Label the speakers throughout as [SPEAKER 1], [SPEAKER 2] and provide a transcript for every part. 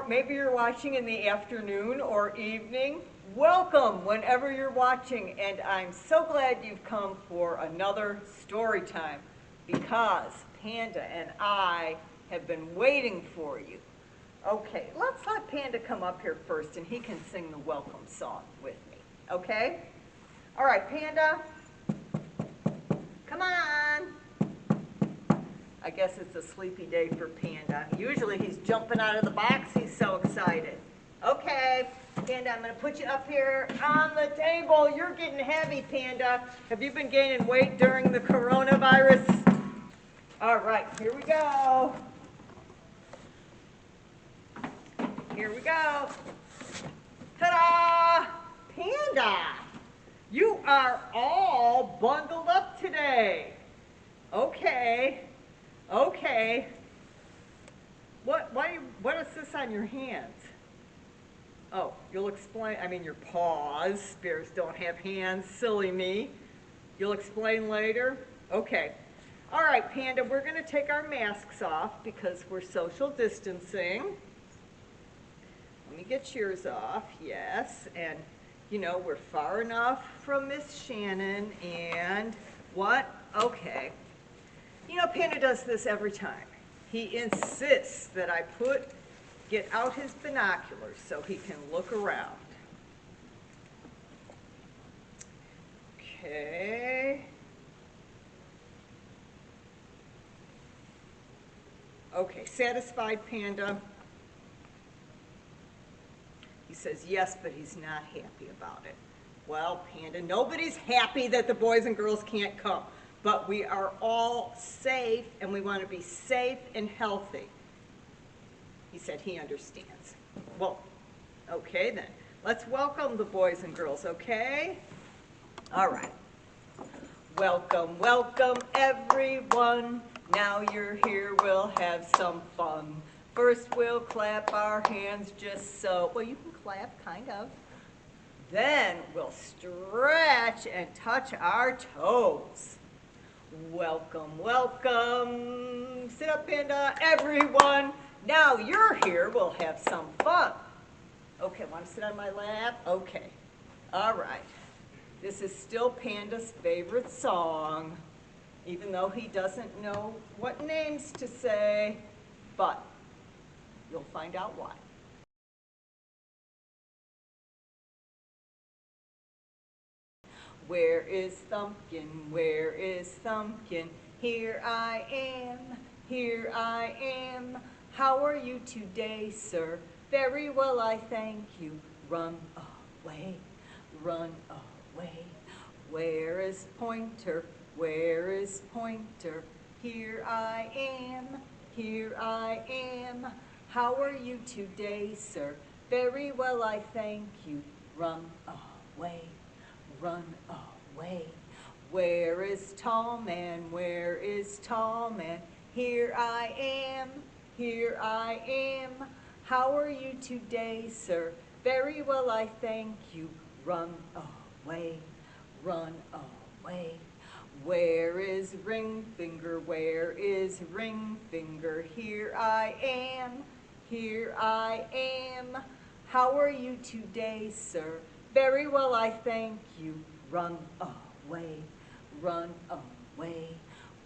[SPEAKER 1] maybe you're watching in the afternoon or evening. Welcome whenever you're watching, and I'm so glad you've come for another story time because Panda and I have been waiting for you. Okay, let's let Panda come up here first and he can sing the welcome song with me, okay? All right, Panda, come on. I guess it's a sleepy day for Panda. Usually he's jumping out of the box. He's so excited. Okay, Panda, I'm going to put you up here on the table. You're getting heavy, Panda. Have you been gaining weight during the coronavirus? All right, here we go. Here we go. Ta-da! Panda, you are all bundled up today. Okay. Okay. What is this on your hands? Oh, you'll explain, your paws. Bears don't have hands, silly me. You'll explain later? Okay. All right, Panda, we're going to take our masks off because we're social distancing. Let me get yours off, yes. And, we're far enough from Miss Shannon and what? Okay. Panda does this every time. He insists that I get out his binoculars so he can look around. Okay. Okay, satisfied, Panda? He says yes, but he's not happy about it. Well, Panda, nobody's happy that the boys and girls can't come. But we are all safe, and we want to be safe and healthy. He said he understands. Well, okay then. Let's welcome the boys and girls, okay? All right. Welcome, welcome, everyone. Now you're here, we'll have some fun. First, we'll clap our hands just so. Well, you can clap, kind of. Then we'll stretch and touch our toes. Welcome, welcome. Sit up, Panda, everyone. Now you're here, we'll have some fun. Okay, want to sit on my lap? Okay. All right. This is still Panda's favorite song, even though he doesn't know what names to say, but you'll find out why. Where is Thumpkin? Where is Thumpkin? Here I am, here I am. How are you today, sir? Very well, I thank you. Run away, run away. Where is Pointer? Where is Pointer? Here I am, here I am. How are you today, sir? Very well, I thank you. Run away, run away. Where is Tall Man? Where is Tall Man? Here I am, here I am. How are you today, sir? Very well, I thank you. Run away, run away. Where is Ring Finger? Where is Ring Finger? Here I am, here I am. How are you today, sir? Very well, I thank you. Run away, run away.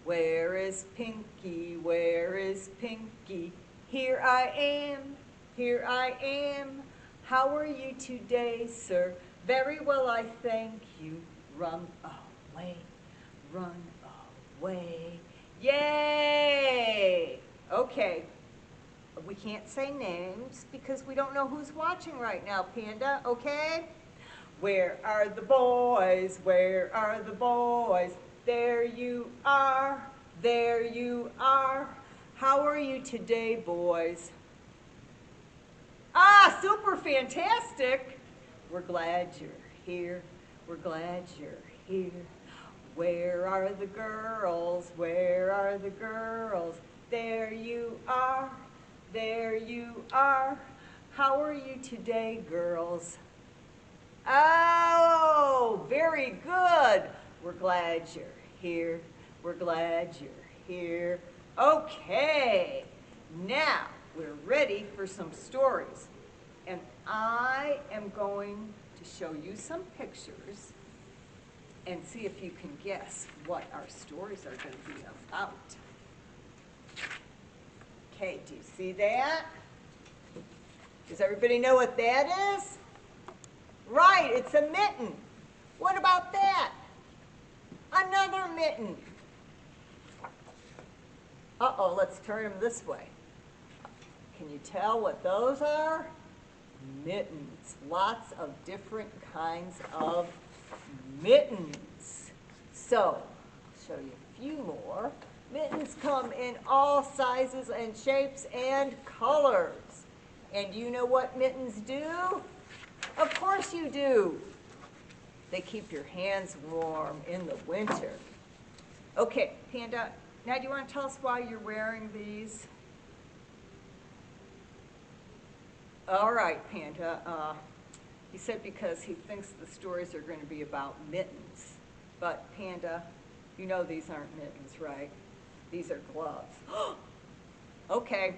[SPEAKER 1] Where is Pinky? Where is Pinky? Here I am, here I am. How are you today, sir? Very well, I thank you. Run away, run away. Yay! Okay. We can't say names because we don't know who's watching right now, Panda, okay? Where are the boys? Where are the boys? There you are, there you are. How are you today, boys? Ah, super fantastic. We're glad you're here. We're glad you're here. Where are the girls? Where are the girls? There you are, there you are. How are you today, girls? Oh, very good. We're glad you're here. We're glad you're here. Okay. Now, we're ready for some stories. And I am going to show you some pictures and see if you can guess what our stories are going to be about. Okay, do you see that? Does everybody know what that is? Right, it's a mitten. What about that? Another mitten. Uh-oh, let's turn them this way. Can you tell what those are? Mittens. Lots of different kinds of mittens. So, I'll show you a few more. Mittens come in all sizes and shapes and colors. And you know what mittens do? Of course you do. They keep your hands warm in the winter. Okay, Panda, now do you want to tell us why you're wearing these? All right, Panda. He said because he thinks the stories are going to be about mittens. But Panda, you know these aren't mittens, right? These are gloves. Okay.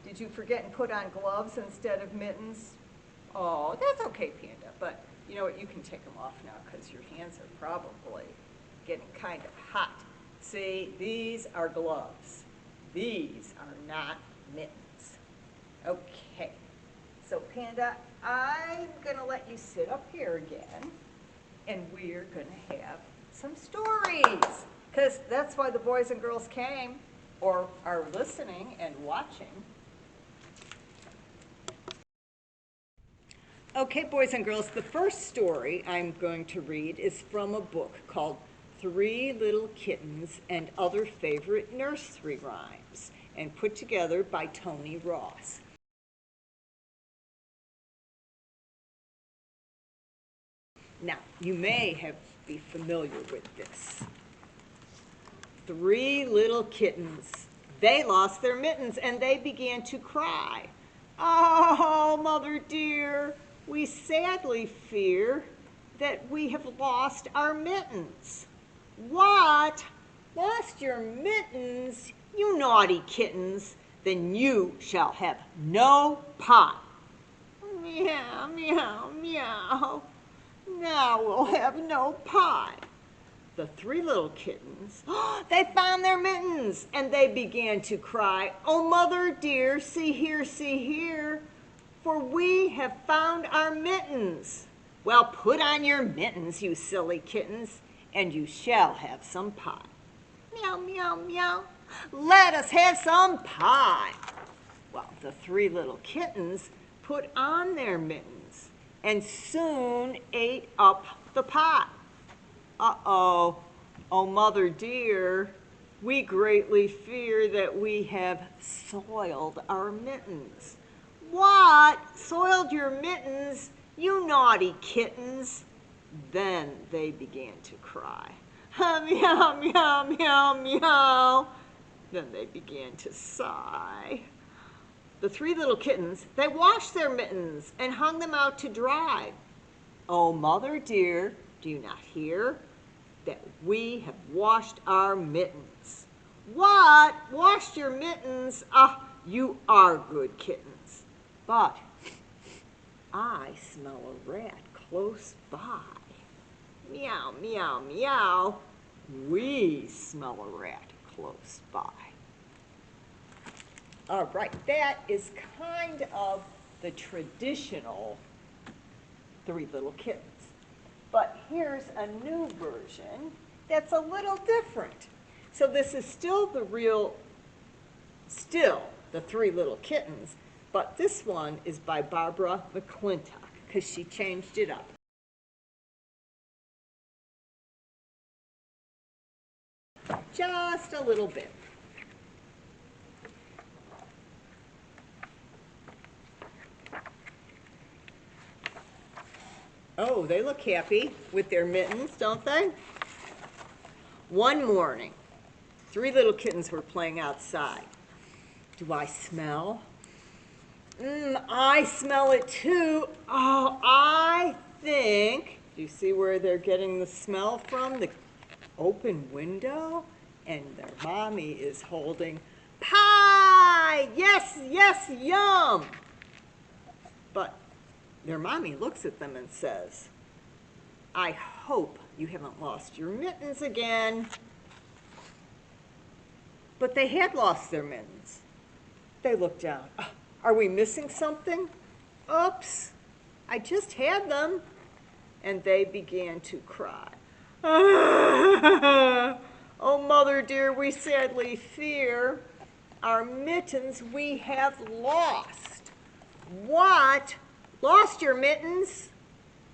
[SPEAKER 1] Did you forget and put on gloves instead of mittens? Oh, that's okay, Panda. But you know what? You can take them off now because your hands are probably getting kind of hot. See, these are gloves. These are not mittens. Okay. So, Panda, I'm going to let you sit up here again, and we're going to have some stories. Because that's why the boys and girls came, or are listening and watching. Okay, boys and girls, the first story I'm going to read is from a book called 3 Little Kittens and Other Favorite Nursery Rhymes, and put together by Tony Ross. Now, you may be familiar with this. 3 little kittens. They lost their mittens and they began to cry. Oh, mother dear, we sadly fear that we have lost our mittens. What? Lost your mittens? You naughty kittens. Then you shall have no pie. Meow, meow, meow. Now we'll have no pie. The 3 little kittens, they found their mittens, and they began to cry, oh, mother dear, see here, for we have found our mittens. Well, put on your mittens, you silly kittens, and you shall have some pie. Meow, meow, meow. Let us have some pie. Well, the 3 little kittens put on their mittens and soon ate up the pie. Uh-oh, oh, mother dear, we greatly fear that we have soiled our mittens. What? Soiled your mittens? You naughty kittens. Then they began to cry. Meow, meow, meow, meow. Then they began to sigh. The 3 little kittens, they washed their mittens and hung them out to dry. Oh, mother dear, do you not hear that we have washed our mittens? What? Washed your mittens? Ah, you are good kittens. But I smell a rat close by. Meow, meow, meow. We smell a rat close by. All right, that is kind of the traditional 3 Little Kittens. But here's a new version that's a little different. So this is still the 3 Little Kittens, but this one is by Barbara McClintock because she changed it up. Just a little bit. Oh, they look happy with their mittens, don't they? One morning, 3 little kittens were playing outside. Do I smell? I smell it too. Oh, I think, do you see where they're getting the smell from? The open window? And their mommy is holding Pie! Yes, yes, yum! But their mommy looks at them and says, I hope you haven't lost your mittens again. But they had lost their mittens. They looked down. Are we missing something? Oops, I just had them. And they began to cry. Oh, mother dear, we sadly fear our mittens we have lost. What? Lost your mittens?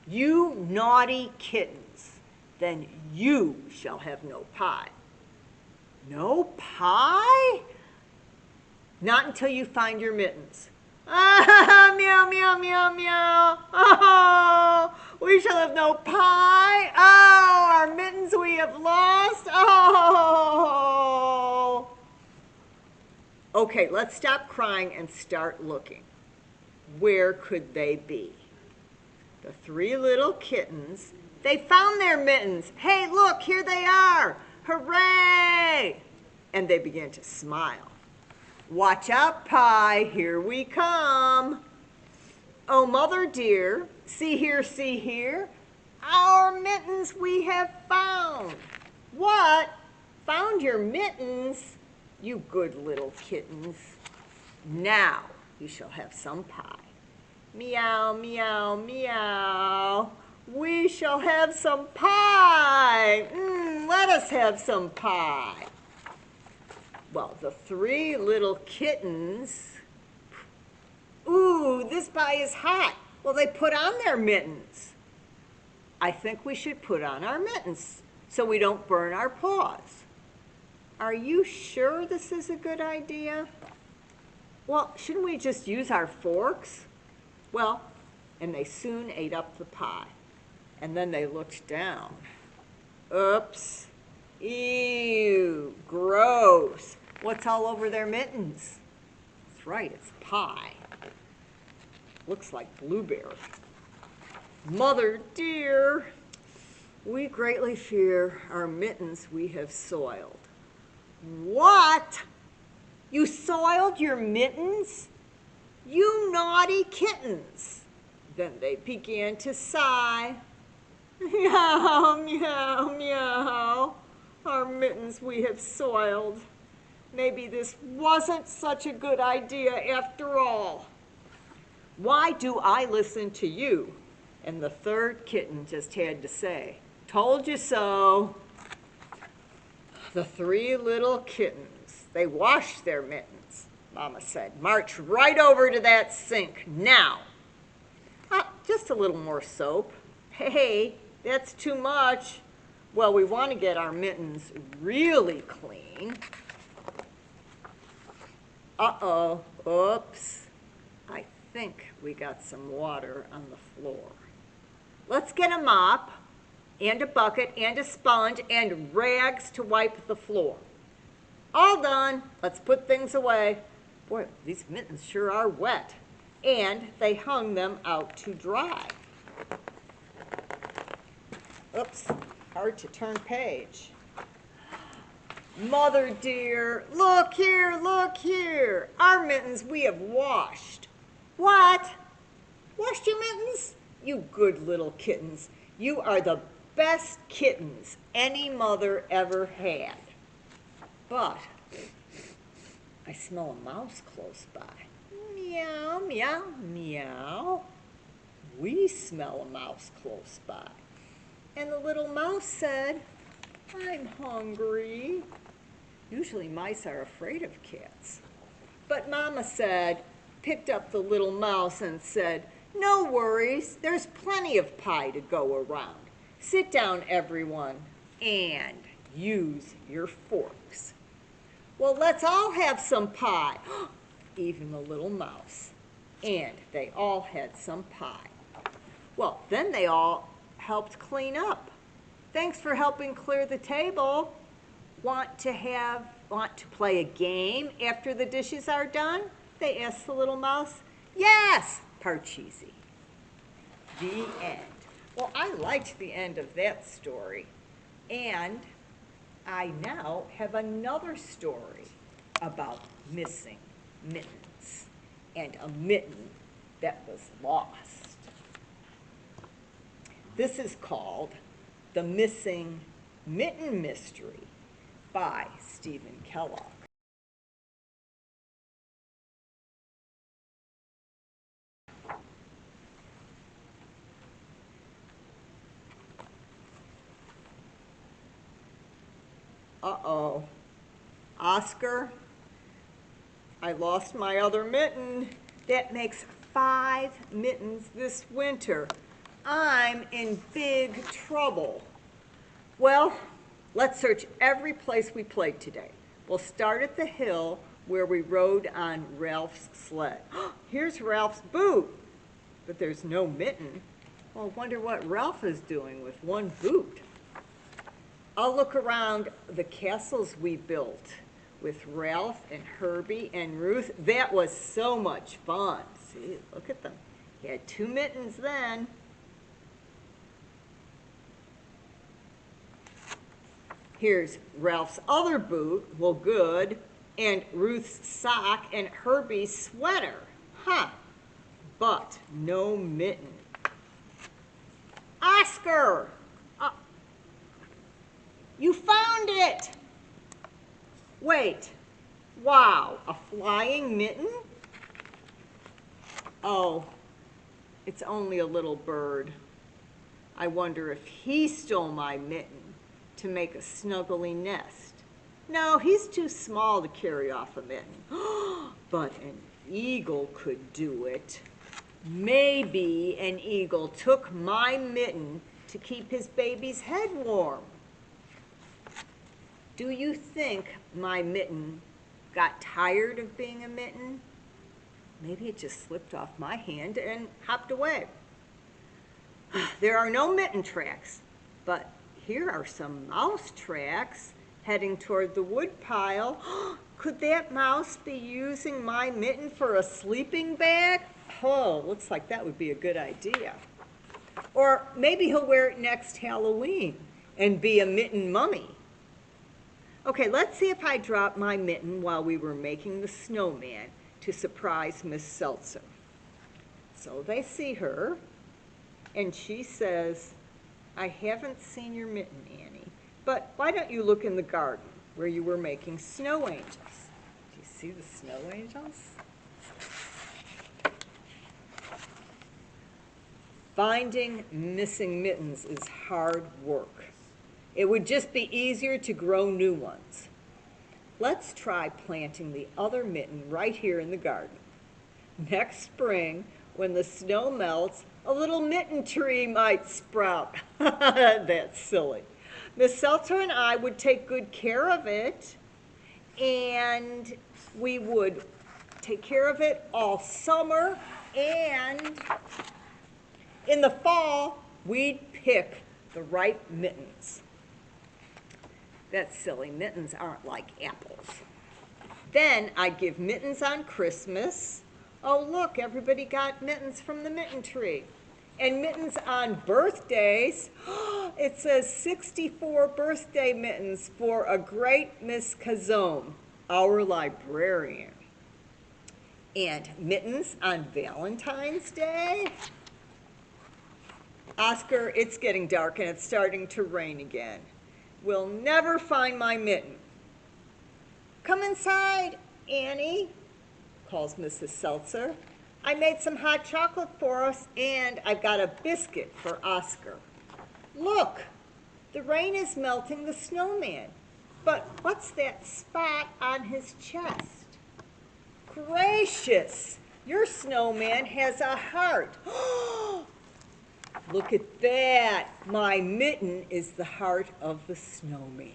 [SPEAKER 1] You naughty kittens. Then you shall have no pie. No pie? Not until you find your mittens. Ah, meow, meow, meow, meow. Oh, we shall have no pie. Oh, our mittens we have lost. Oh. Okay, let's stop crying and start looking. Where could they be? The three little kittens, they found their mittens. Hey, look, here they are. Hooray! And they began to smile. Watch out, Pie, here we come. Oh, mother dear, see here, our mittens we have found. What? Found your mittens? You good little kittens. Now you shall have some pie. Meow, meow, meow. We shall have some pie. Let us have some pie. Well, the three little kittens, ooh, this pie is hot. Well, they put on their mittens. I think we should put on our mittens so we don't burn our paws. Are you sure this is a good idea? Well, shouldn't we just use our forks? Well, and they soon ate up the pie. And then they looked down. Oops. Ew, gross. What's all over their mittens? That's right, it's pie. Looks like blueberry. Mother dear, we greatly fear our mittens we have soiled. What? You soiled your mittens? You naughty kittens. Then they began to sigh. Meow, meow, meow. Our mittens we have soiled. Maybe this wasn't such a good idea after all. Why do I listen to you? And the third kitten just had to say, told you so. The three little kittens, they washed their mittens. Mama said, march right over to that sink now. Just a little more soap. Hey, that's too much. Well, we want to get our mittens really clean. Uh-oh, oops. I think we got some water on the floor. Let's get a mop and a bucket and a sponge and rags to wipe the floor. All done. Let's put things away. Boy, these mittens sure are wet. And they hung them out to dry. Oops, hard to turn page. Mother dear, look here, look here. Our mittens we have washed. What? Washed your mittens? You good little kittens. You are the best kittens any mother ever had. But I smell a mouse close by. Meow, meow, meow. We smell a mouse close by. And the little mouse said, I'm hungry. Usually mice are afraid of cats. But Mama said, picked up the little mouse and said, no worries, there's plenty of pie to go around. Sit down, everyone, and use your forks. Well, let's all have some pie. Even the little mouse. And they all had some pie. Well, then they all helped clean up. Thanks for helping clear the table. Want to play a game after the dishes are done? They asked the little mouse. Yes, Parcheesi. The end. Well, I liked the end of that story. And I now have another story about missing mittens and a mitten that was lost. This is called The Missing Mitten Mystery by Stephen Kellogg. Uh-oh. Oscar, I lost my other mitten. That makes 5 mittens this winter. I'm in big trouble. Well, let's search every place we played today. We'll start at the hill where we rode on Ralph's sled. Here's Ralph's boot, but there's no mitten. Well, I wonder what Ralph is doing with one boot. I'll look around the castles we built with Ralph and Herbie and Ruth. That was so much fun. See, look at them. He had 2 mittens then. Here's Ralph's other boot, well good, and Ruth's sock and Herbie's sweater. Huh, but no mitten. Oscar! You found it! Wait, wow, a flying mitten? Oh, it's only a little bird. I wonder if he stole my mitten to make a snuggly nest. No, he's too small to carry off a mitten. But an eagle could do it. Maybe an eagle took my mitten to keep his baby's head warm. Do you think my mitten got tired of being a mitten? Maybe it just slipped off my hand and hopped away. There are no mitten tracks, but here are some mouse tracks heading toward the wood pile. Could that mouse be using my mitten for a sleeping bag? Oh, looks like that would be a good idea. Or maybe he'll wear it next Halloween and be a mitten mummy. Okay, let's see if I dropped my mitten while we were making the snowman to surprise Miss Seltzer. So they see her, and she says, I haven't seen your mitten, Annie, but why don't you look in the garden where you were making snow angels? Do you see the snow angels? Finding missing mittens is hard work. It would just be easier to grow new ones. Let's try planting the other mitten right here in the garden. Next spring, when the snow melts, a little mitten tree might sprout. That's silly. Miss Seltzer and I would take good care of it, and we would take care of it all summer, and in the fall, we'd pick the right mittens. That's silly. Mittens aren't like apples. Then I'd give mittens on Christmas. Oh, look, everybody got mittens from the mitten tree. And mittens on birthdays. It says 64 birthday mittens for a great Miss Kazome, our librarian. And mittens on Valentine's Day. Oscar, it's getting dark and it's starting to rain again. We'll never find my mitten. Come inside, Annie, calls Mrs. Seltzer. I made some hot chocolate for us, and I've got a biscuit for Oscar. Look, the rain is melting the snowman. But what's that spot on his chest? Gracious, your snowman has a heart. Look at that. My mitten is the heart of the snowman.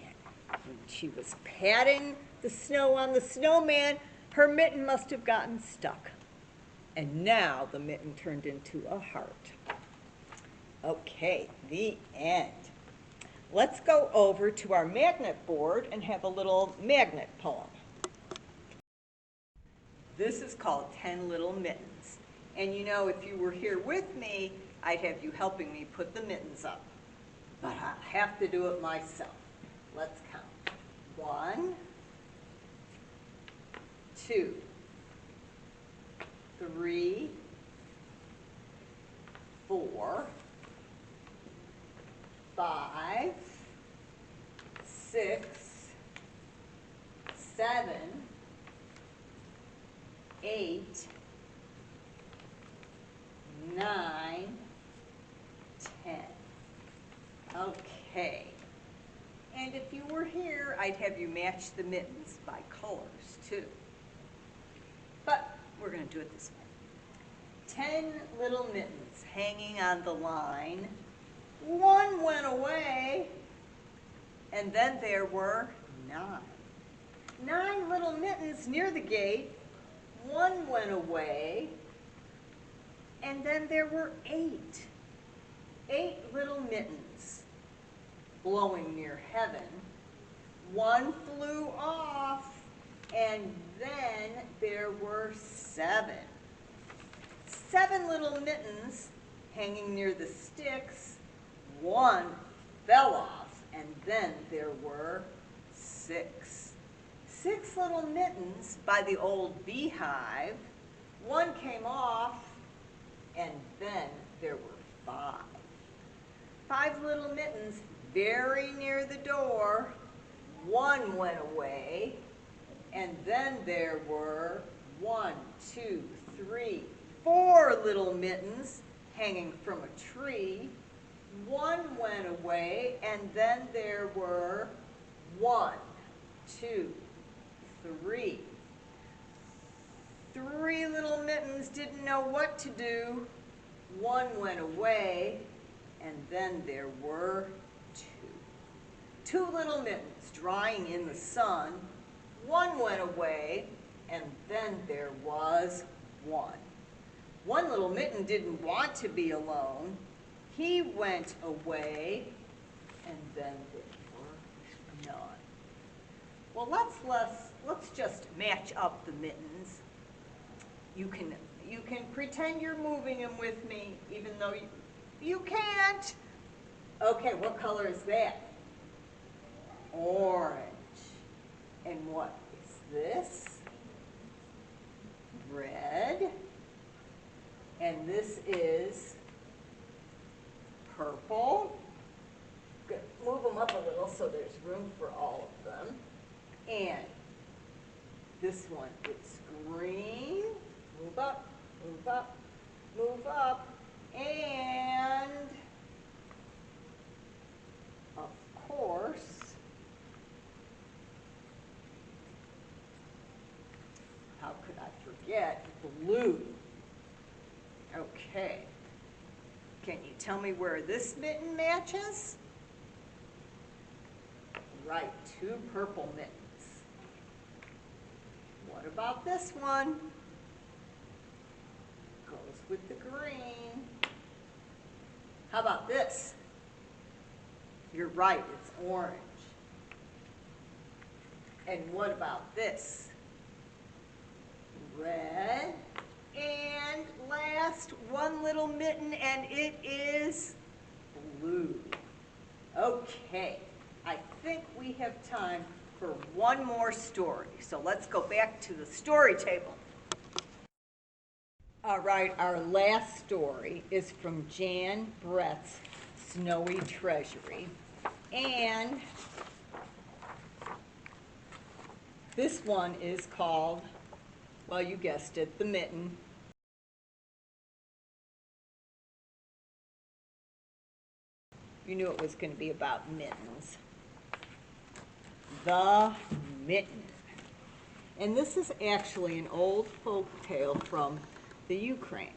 [SPEAKER 1] When she was patting the snow on the snowman, her mitten must have gotten stuck. And now the mitten turned into a heart. Okay, the end. Let's go over to our magnet board and have a little magnet poem. This is called 10 Little Mittens. And you know, if you were here with me, I'd have you helping me put the mittens up. But I'll have to do it myself. Let's count. 1, 2, 3, 4, 5, 6, 7, 8, 9, 10. Okay. And if you were here, I'd have you match the mittens by colors too. But we're going to do it this way. 10 little mittens hanging on the line. One went away, and then there were 9. 9 little mittens near the gate. One went away, and then there were 8. 8 little mittens blowing near heaven. One flew off, and then there were 7. 7 little mittens hanging near the sticks. One fell off, and then there were 6. 6 little mittens by the old beehive. One came off, and then there were 5. 5 little mittens very near the door. One went away, and then there were 1, 2, 3, 4 little mittens hanging from a tree. One went away, and then there were 1, 2, 3. 3 little mittens didn't know what to do. One went away, and then there were 2. 2 little mittens drying in the sun. One went away, and then there was 1. 1 little mitten didn't want to be alone. He went away, and then there were none. Well, let's just match up the mittens. You can pretend you're moving them with me, even though you can't. Okay, what color is that? Orange. And what is this? Red. And this is purple. Good. Move them up a little so there's room for all of them. And this one is green. Move up, move up, move up. And of course, how could I forget blue? Okay. Can you tell me where this mitten matches? Right, 2 purple mittens. What about this one? Goes with the green. How about this? You're right, it's orange. And what about this? Red. And last, 1 little mitten, and it is blue. Okay, I think we have time for one more story. So let's go back to the story table. All right, our last story is from Jan Brett's Snowy Treasury. And this one is called, well, you guessed it, The Mitten. You knew it was going to be about mittens. The Mitten. And this is actually an old folk tale from the Ukraine.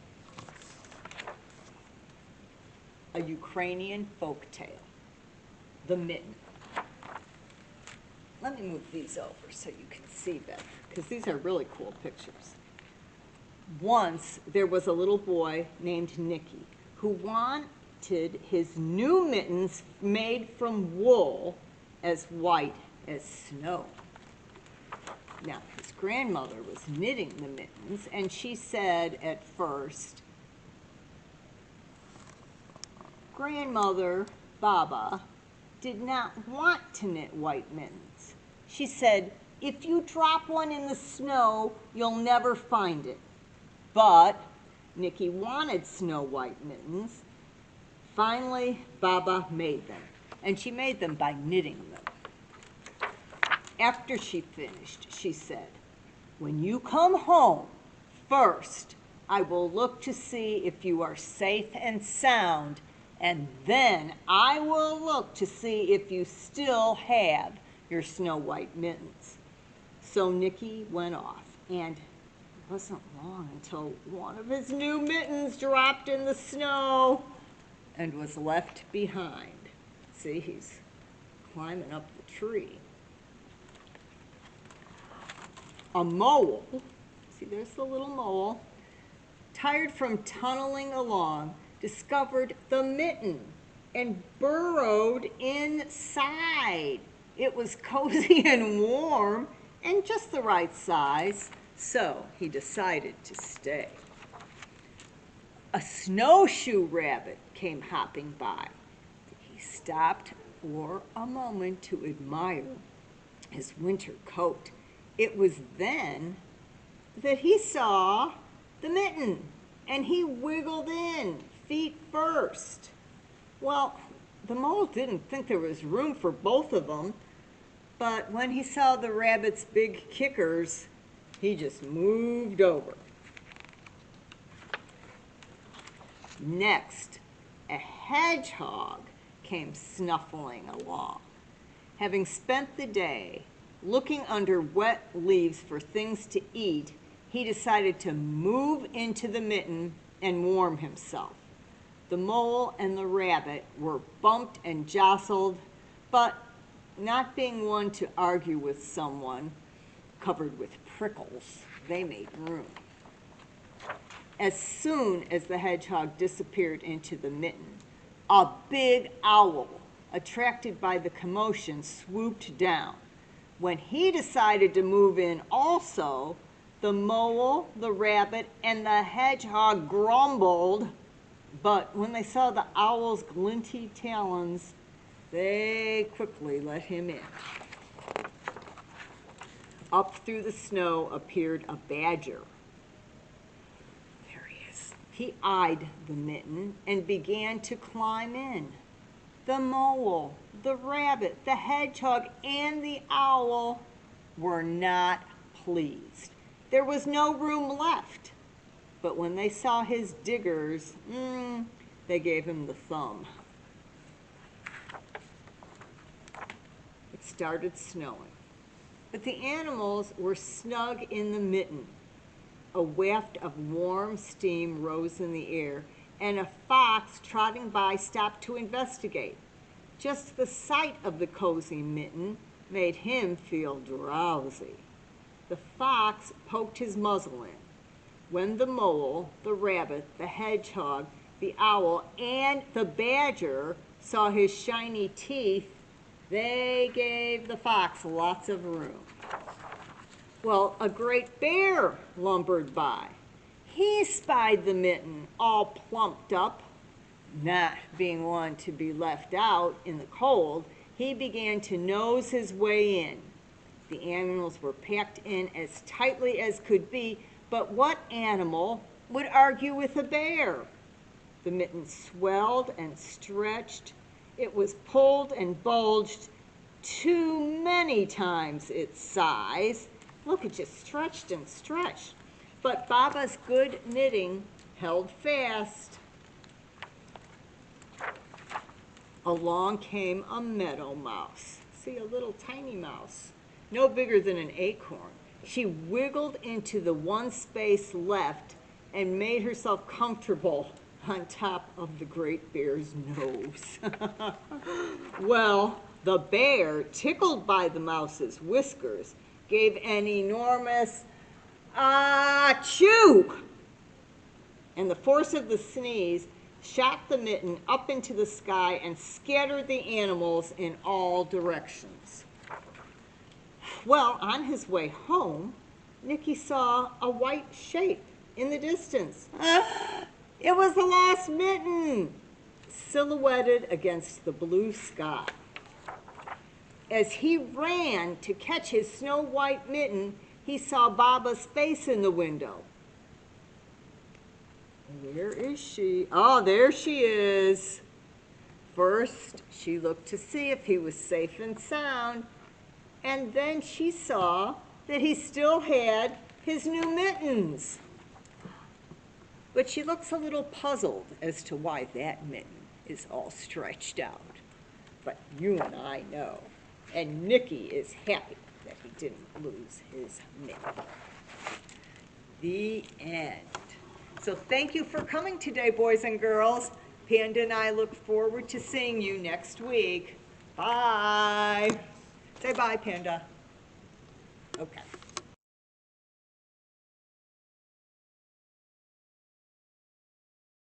[SPEAKER 1] A Ukrainian folk tale. The Mitten. Let me move these over so you can see better, because these are really cool pictures. Once there was a little boy named Nicky who wanted his new mittens made from wool as white as snow. Now, his grandmother was knitting the mittens, and she said at first, Grandmother Baba did not want to knit white mittens. She said, If you drop one in the snow, you'll never find it. But Nicky wanted snow white mittens. Finally, Baba made them, and she made them by knitting them. After she finished, she said, "When you come home, first I will look to see if you are safe and sound, and then I will look to see if you still have your snow white mittens." So Nicky went off, and it wasn't long until one of his new mittens dropped in the snow and was left behind. See, he's climbing up the tree. A mole, see there's the little mole, tired from tunneling along, discovered the mitten and burrowed inside. It was cozy and warm and just the right size, so he decided to stay. A snowshoe rabbit came hopping by. He stopped for a moment to admire his winter coat. It was then that he saw the mitten, and he wiggled in, feet first. Well, the mole didn't think there was room for both of them, but when he saw the rabbit's big kickers, he just moved over. Next, a hedgehog came snuffling along. Having spent the day looking under wet leaves for things to eat, he decided to move into the mitten and warm himself. The mole and the rabbit were bumped and jostled, but not being one to argue with someone covered with prickles, they made room. As soon as the hedgehog disappeared into the mitten, a big owl, attracted by the commotion, swooped down. When he decided to move in also, the mole, the rabbit, and the hedgehog grumbled, but when they saw the owl's glinty talons, they quickly let him in. Up through the snow appeared a badger. There he is. He eyed the mitten and began to climb in. The mole, the rabbit, the hedgehog, and the owl were not pleased. There was no room left. But when they saw his diggers, they gave him the thumb. It started snowing, but the animals were snug in the mitten. A waft of warm steam rose in the air, and a fox trotting by stopped to investigate. Just the sight of the cozy mitten made him feel drowsy. The fox poked his muzzle in. When the mole, the rabbit, the hedgehog, the owl, and the badger saw his shiny teeth, they gave the fox lots of room. Well, a great bear lumbered by. He spied the mitten all plumped up. Not being one to be left out in the cold, he began to nose his way in. The animals were packed in as tightly as could be, but what animal would argue with a bear? The mitten swelled and stretched. It was pulled and bulged too many times its size. Look, it just stretched and stretched. But Baba's good knitting held fast. Along came a meadow mouse. See, a little tiny mouse, no bigger than an acorn. She wiggled into the one space left and made herself comfortable on top of the great bear's nose. Well, the bear, tickled by the mouse's whiskers, gave an enormous achoo! And the force of the sneeze shot the mitten up into the sky and scattered the animals in all directions. Well, on his way home, Nicky saw a white shape in the distance. It was the lost mitten, silhouetted against the blue sky. as he ran to catch his snow white mitten, he saw Baba's face in the window. Where is she? Oh, there she is. First, she looked to see if he was safe and sound, and then she saw that he still had his new mittens. But she looks a little puzzled as to why that mitten is all stretched out. But you and I know, and Nicky is happy that he didn't lose his mitten. The end. So thank you for coming today, boys and girls. Panda and I look forward to seeing you next week. Bye. Say bye, Panda. Okay.